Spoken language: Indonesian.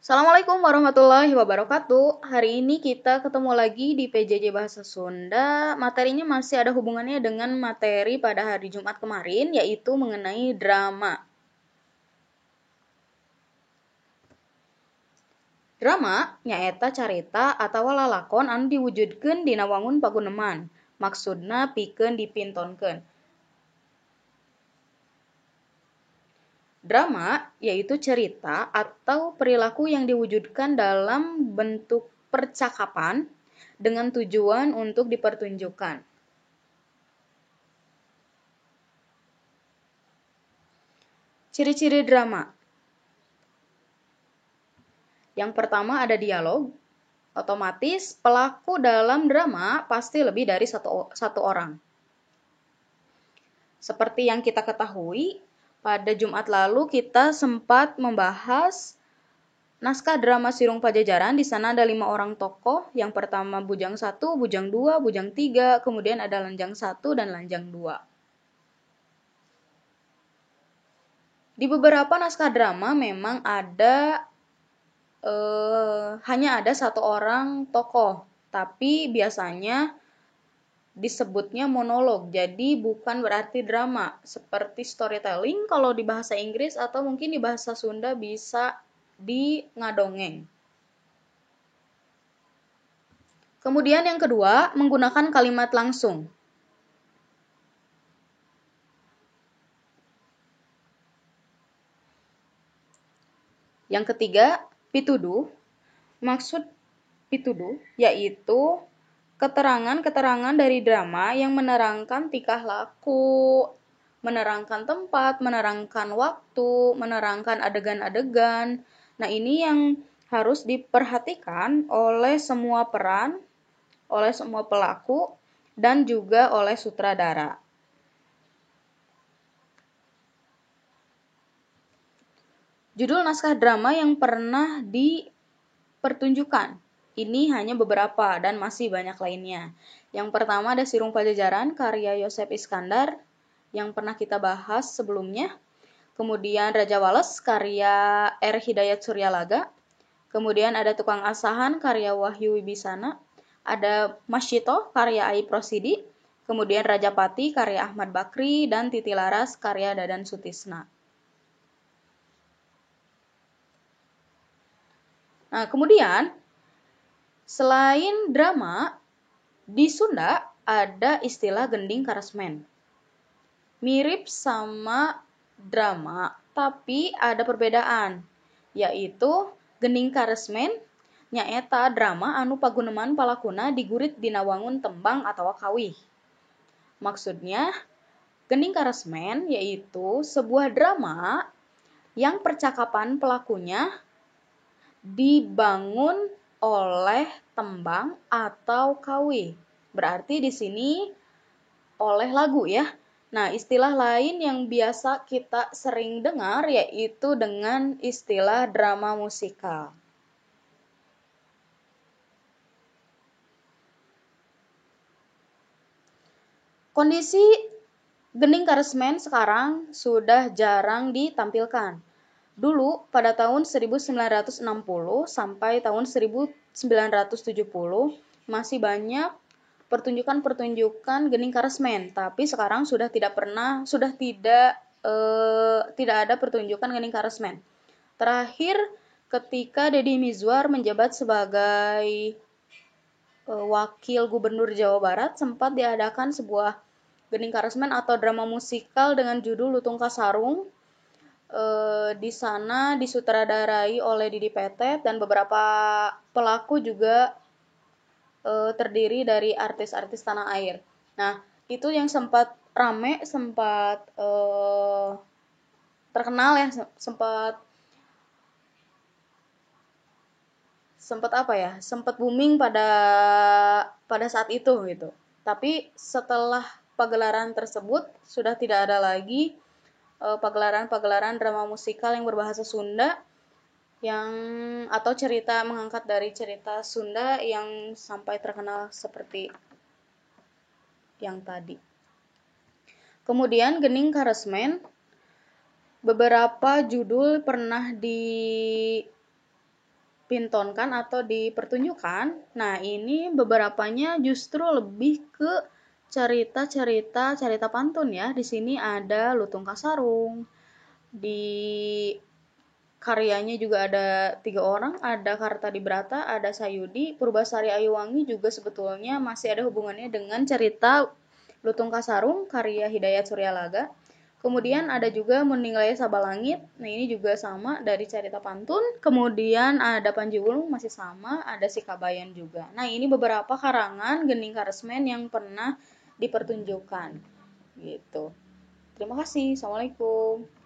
Assalamualaikum warahmatullahi wabarakatuh. Hari ini kita ketemu lagi di PJJ Bahasa Sunda. Materinya masih ada hubungannya dengan materi pada hari Jumat kemarin, yaitu mengenai drama. Drama nyaeta carita atawa lalakon anu diwujudkeun dina wangun paguneman. Maksudna pikeun dipintonkeun. Drama yaitu cerita atau perilaku yang diwujudkan dalam bentuk percakapan dengan tujuan untuk dipertunjukkan. Ciri-ciri drama. Yang pertama ada dialog. Otomatis pelaku dalam drama pasti lebih dari satu orang. Seperti yang kita ketahui, pada Jumat lalu kita sempat membahas naskah drama Sirung Pajajaran. Di sana ada 5 orang tokoh. Yang pertama Bujang 1, Bujang 2, Bujang 3, kemudian ada Lanjang 1 dan Lanjang 2. Di beberapa naskah drama memang hanya ada satu orang tokoh, tapi biasanya disebutnya monolog, jadi bukan berarti drama, seperti storytelling kalau di bahasa Inggris atau mungkin di bahasa Sunda bisa di ngadongeng. Kemudian yang kedua, menggunakan kalimat langsung. Yang ketiga, pituduh. Maksud pituduh yaitu keterangan-keterangan dari drama yang menerangkan tingkah laku, menerangkan tempat, menerangkan waktu, menerangkan adegan-adegan. Nah, ini yang harus diperhatikan oleh semua peran, oleh semua pelaku, dan juga oleh sutradara. Judul naskah drama yang pernah dipertunjukkan. Ini hanya beberapa dan masih banyak lainnya. Yang pertama ada Sirung Pajajaran karya Yosep Iskandar yang pernah kita bahas sebelumnya. Kemudian Raja Wales karya R. Hidayat Suryalaga. Kemudian ada Tukang Asahan karya Wahyu Wibisana. Ada Masyito karya Ai Prosidi. Kemudian Rajapati karya Ahmad Bakri dan Titi Laras karya Dadan Sutisna. Nah, kemudian selain drama, di Sunda ada istilah gending karesmen. Mirip sama drama, tapi ada perbedaan, yaitu gending karesmen nyaeta drama anu paguneman palakuna digurit dina wangun tembang atawa kawih. Maksudnya, gending karesmen yaitu sebuah drama yang percakapan pelakunya dibangun oleh tembang atau kawih. Berarti di sini oleh lagu ya. Nah, istilah lain yang biasa kita sering dengar yaitu dengan istilah drama musikal. Kondisi gending karesmen sekarang sudah jarang ditampilkan. Dulu pada tahun 1960 sampai tahun 1970 masih banyak pertunjukan-pertunjukan gending karesmen, tapi sekarang tidak ada pertunjukan gending karesmen. Terakhir ketika Deddy Mizwar menjabat sebagai wakil gubernur Jawa Barat, sempat diadakan sebuah gending karesmen atau drama musikal dengan judul Lutung Kasarung. Di sana disutradarai oleh Didi Petet dan beberapa pelaku juga terdiri dari artis-artis tanah air. Nah, itu yang sempat rame, sempat terkenal ya, sempat booming pada saat itu gitu. Tapi setelah pagelaran tersebut sudah tidak ada lagi pagelaran-pagelaran drama musikal yang berbahasa Sunda atau cerita mengangkat dari cerita Sunda yang sampai terkenal seperti yang tadi. Kemudian gending karesmen, beberapa judul pernah dipintonkan atau dipertunjukkan. Nah, ini beberapanya justru lebih ke cerita pantun ya. Di sini ada Lutung Kasarung. Di karyanya juga ada 3 orang, ada Kartadibrata, ada Sayudi, Purbasari Ayuwangi juga sebetulnya masih ada hubungannya dengan cerita Lutung Kasarung karya Hidayat Suryalaga. Kemudian ada juga Meninglaya Sabalangit. Nah, ini juga sama dari cerita pantun. Kemudian ada Panji Wulung masih sama, ada Sikabayan juga. Nah, ini beberapa karangan Gening Karesmen yang pernah dipertunjukkan. Gitu. Terima kasih. Assalamualaikum.